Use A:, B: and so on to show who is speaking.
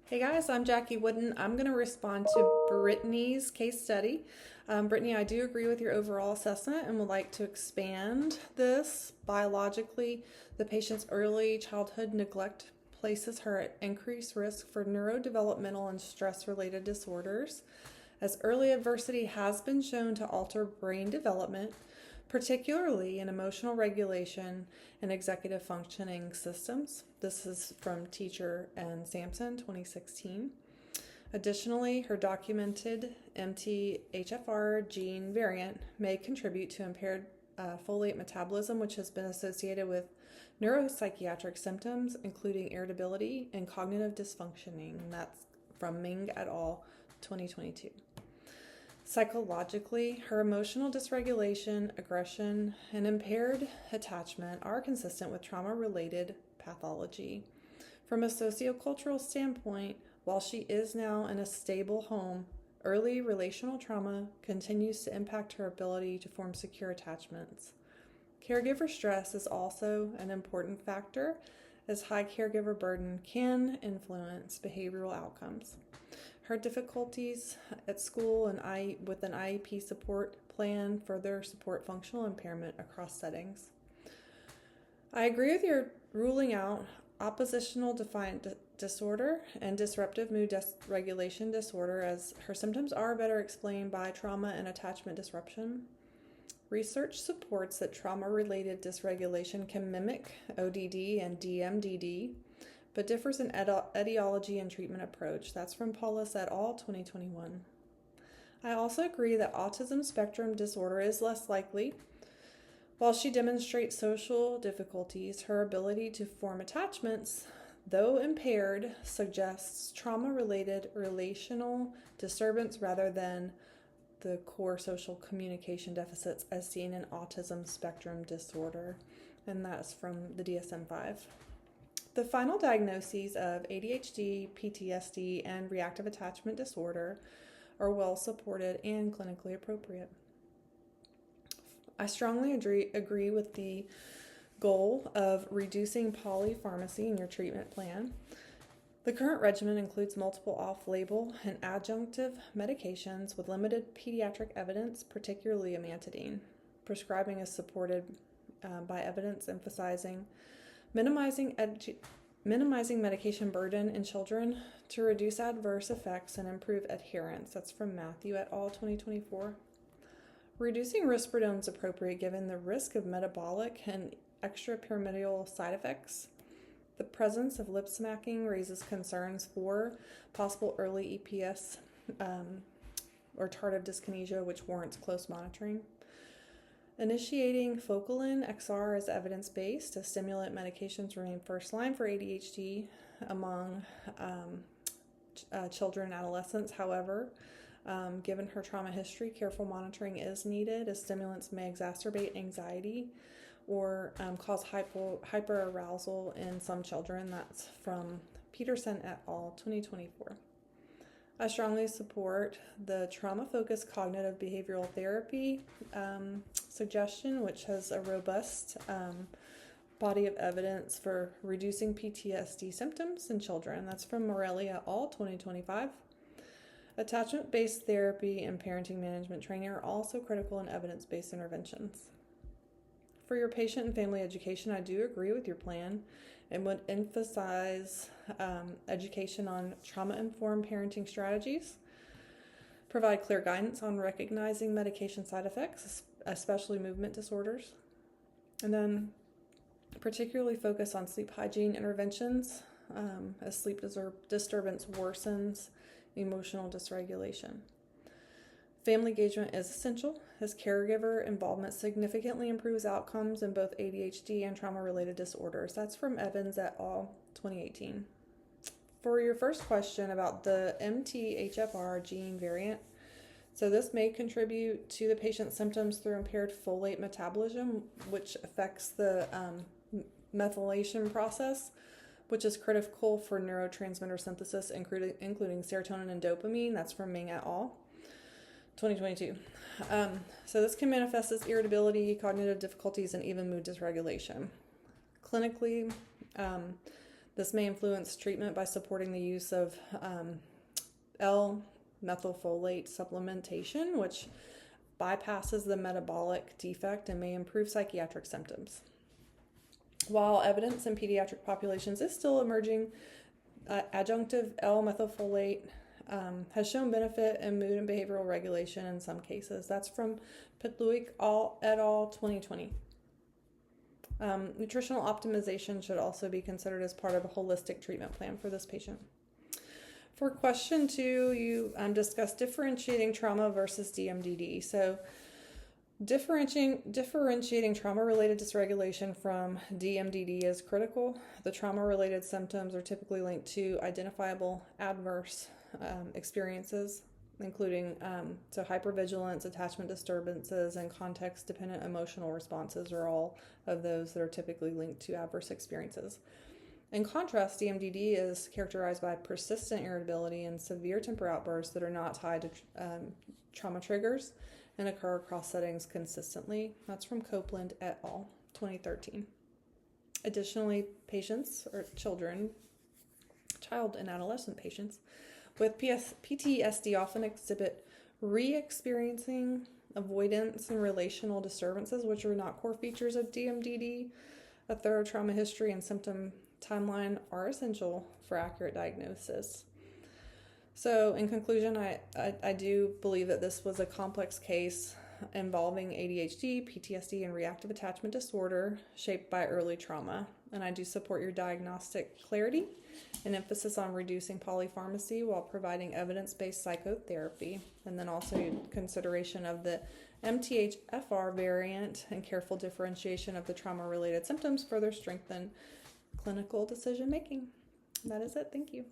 A: Hey guys, I'm Jackie Wooden. I'm going to respond to Brittany's case study. Brittany, I do agree with your overall assessment and would like to expand this. Biologically, the patient's early childhood neglect places her at increased risk for neurodevelopmental and stress related disorders, as early adversity has been shown to alter brain development, particularly in emotional regulation and executive functioning systems. This is from Teacher and Sampson, 2016. Additionally, her documented MTHFR gene variant may contribute to impaired folate metabolism, which has been associated with neuropsychiatric symptoms, including irritability and cognitive dysfunctioning. That's from Ming et al., 2022. Psychologically, her emotional dysregulation, aggression, and impaired attachment are consistent with trauma related pathology. From a sociocultural standpoint, while she is now in a stable home, early relational trauma continues to impact her ability to form secure attachments. Caregiver stress is also an important factor, as high caregiver burden can influence behavioral outcomes. Her difficulties at school and with an IEP support plan further support functional impairment across settings. I agree with your ruling out oppositional defiant disorder and disruptive mood dysregulation disorder, as her symptoms are better explained by trauma and attachment disruption. Research supports that trauma-related dysregulation can mimic ODD and DMDD, but differs in etiology and treatment approach. That's from Paulus et al., 2021. I also agree that autism spectrum disorder is less likely. While she demonstrates social difficulties, her ability to form attachments, though impaired, suggests trauma-related relational disturbance rather than the core social communication deficits as seen in autism spectrum disorder, and that's from the DSM-5. The final diagnoses of ADHD, PTSD, and reactive attachment disorder are well supported and clinically appropriate. I strongly agree with the goal of reducing polypharmacy in your treatment plan. The current regimen includes multiple off-label and adjunctive medications with limited pediatric evidence, particularly amantadine. Prescribing is supported by evidence emphasizing minimizing medication burden in children to reduce adverse effects and improve adherence. That's from Matthew et al., 2024. Reducing risperidone is appropriate given the risk of metabolic and extrapyramidal side effects. The presence of lip smacking raises concerns for possible early EPS or tardive dyskinesia, which warrants close monitoring. Initiating Focalin XR as evidence-based, as stimulant medications remain first line for ADHD among children and adolescents. However, given her trauma history, careful monitoring is needed, as stimulants may exacerbate anxiety or cause hyperarousal in some children. That's from Peterson et al., 2024. I strongly support the trauma-focused cognitive behavioral therapy suggestion, which has a robust body of evidence for reducing PTSD symptoms in children. That's from Morelli et al., 2025. Attachment-based therapy and parenting management training are also critical in evidence-based interventions. For your patient and family education, I do agree with your plan and would emphasize education on trauma-informed parenting strategies, provide clear guidance on recognizing medication side effects, especially movement disorders, and then particularly focus on sleep hygiene interventions as sleep disturbance worsens emotional dysregulation. Family engagement is essential, as caregiver involvement significantly improves outcomes in both ADHD and trauma-related disorders. That's from Evans et al., 2018. For your first question about the MTHFR gene variant, so this may contribute to the patient's symptoms through impaired folate metabolism, which affects the methylation process, which is critical for neurotransmitter synthesis, including serotonin and dopamine. That's from Ming et al., 2022. So this can manifest as irritability, cognitive difficulties, and even mood dysregulation. Clinically, This may influence treatment by supporting the use of L-methylfolate supplementation, which bypasses the metabolic defect and may improve psychiatric symptoms. While evidence in pediatric populations is still emerging, adjunctive L-methylfolate has shown benefit in mood and behavioral regulation in some cases. That's from Pitluik et al. 2020. Nutritional optimization should also be considered as part of a holistic treatment plan for this patient. For question 2, you discussed differentiating trauma versus DMDD. So differentiating trauma-related dysregulation from DMDD is critical. The trauma-related symptoms are typically linked to identifiable adverse experiences, including hypervigilance, attachment disturbances, and context-dependent emotional responses are all of those that are typically linked to adverse experiences. In contrast, DMDD is characterized by persistent irritability and severe temper outbursts that are not tied to trauma triggers and occur across settings consistently. That's from Copeland et al. 2013. Additionally, patients or child and adolescent patients with PTSD often exhibit re-experiencing avoidance and relational disturbances, which are not core features of DMDD. A thorough trauma history and symptom timeline are essential for accurate diagnosis. So in conclusion, I do believe that this was a complex case involving ADHD, PTSD, and reactive attachment disorder shaped by early trauma. And I do support your diagnostic clarity and emphasis on reducing polypharmacy while providing evidence-based psychotherapy. And then also consideration of the MTHFR variant and careful differentiation of the trauma-related symptoms further strengthen clinical decision-making. That is it. Thank you.